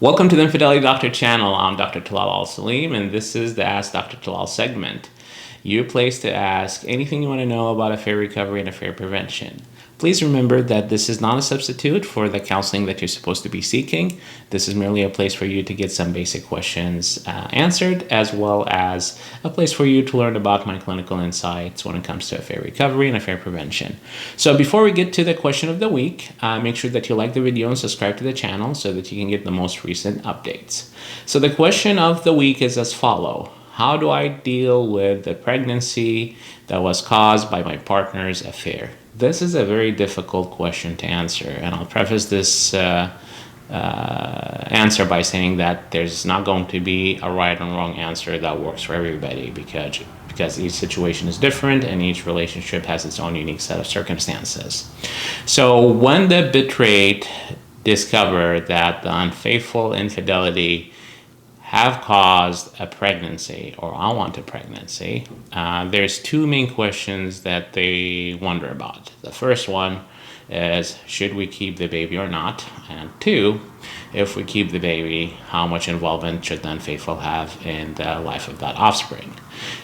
Welcome to the Infidelity Doctor channel. I'm Dr. Talal Al-Salim, and this is the Ask Dr. Talal segment. Your place to ask anything you want to know about affair recovery and affair prevention. Please remember that this is not a substitute for the counseling that you're supposed to be seeking. This is merely a place for you to get some basic questions answered, as well as a place for you to learn about my clinical insights when it comes to affair recovery and affair prevention. So before we get to the question of the week, make sure that you like the video and subscribe to the channel so that you can get the most recent updates. So the question of the week is as follows. How do I deal with the pregnancy that was caused by my partner's affair? This is a very difficult question to answer, and I'll preface this answer by saying that there's not going to be a right and wrong answer that works for everybody because each situation is different and each relationship has its own unique set of circumstances. So when the betrayed discover that the unfaithful infidelity have caused a pregnancy or unwanted pregnancy, there's two main questions that they wonder about. The first one is, should we keep the baby or not? And two, if we keep the baby, how much involvement should the unfaithful have in the life of that offspring?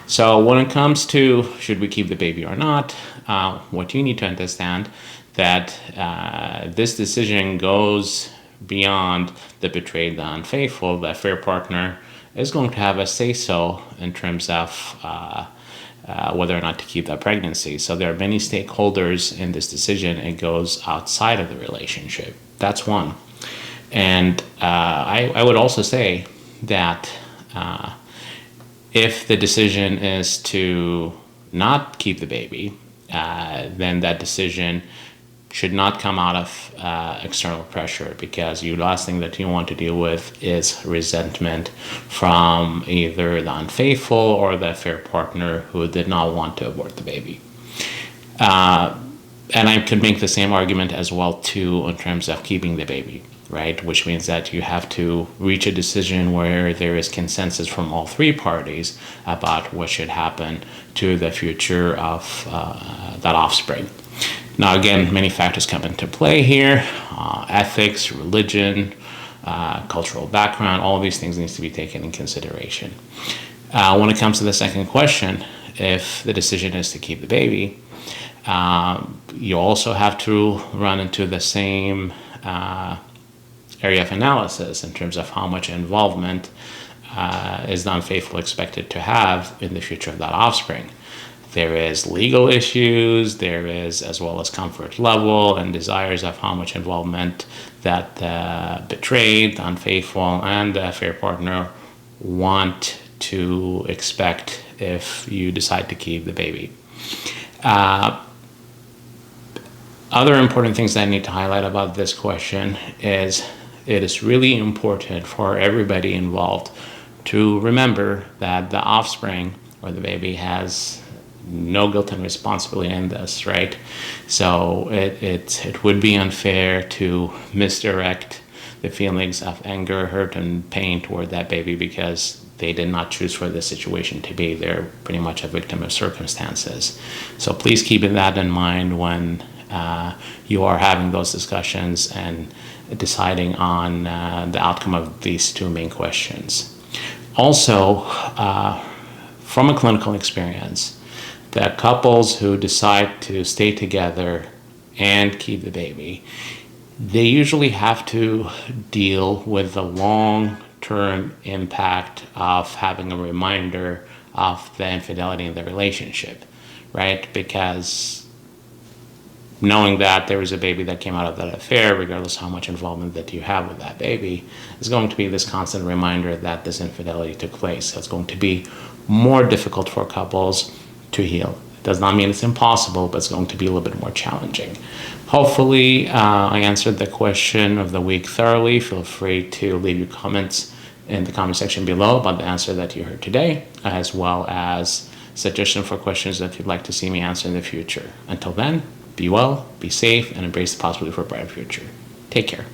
So when it comes to should we keep the baby or not, what you need to understand that this decision goes beyond the betrayed, the unfaithful. The affair partner is going to have a say-so in terms of whether or not to keep that pregnancy. So there are many stakeholders in this decision. It goes outside of the relationship. That's one. And I would also say that if the decision is to not keep the baby, then that decision should not come out of external pressure, because the last thing that you want to deal with is resentment from either the unfaithful or the affair partner who did not want to abort the baby. And I could make the same argument as well too in terms of keeping the baby, right? Which means that you have to reach a decision where there is consensus from all three parties about what should happen to the future of that offspring. Now, again, many factors come into play here, ethics, religion, cultural background, all of these things need to be taken in consideration. When it comes to the second question, if the decision is to keep the baby, you also have to run into the same area of analysis in terms of how much involvement is the unfaithful expected to have in the future of that offspring. There is legal issues, there is as well as comfort level and desires of how much involvement that betrayed, the unfaithful, and the affair partner want to expect if you decide to keep the baby. Other important things that I need to highlight about this question is it is really important for everybody involved to remember that the offspring or the baby has no guilt and responsibility in this, right? So it would be unfair to misdirect the feelings of anger, hurt, and pain toward that baby because they did not choose for this situation to be. They're pretty much a victim of circumstances. So please keep that in mind when you are having those discussions and deciding on the outcome of these two main questions. Also, from a clinical experience, that couples who decide to stay together and keep the baby, they usually have to deal with the long-term impact of having a reminder of the infidelity in the relationship, right? Because knowing that there was a baby that came out of that affair, regardless of how much involvement that you have with that baby, is going to be this constant reminder that this infidelity took place. So it's going to be more difficult for couples to heal. It does not mean it's impossible, but it's going to be a little bit more challenging. Hopefully, I answered the question of the week thoroughly. Feel free to leave your comments in the comment section below about the answer that you heard today, as well as suggestions for questions that you'd like to see me answer in the future. Until then, be well, be safe, and embrace the possibility for a brighter future. Take care.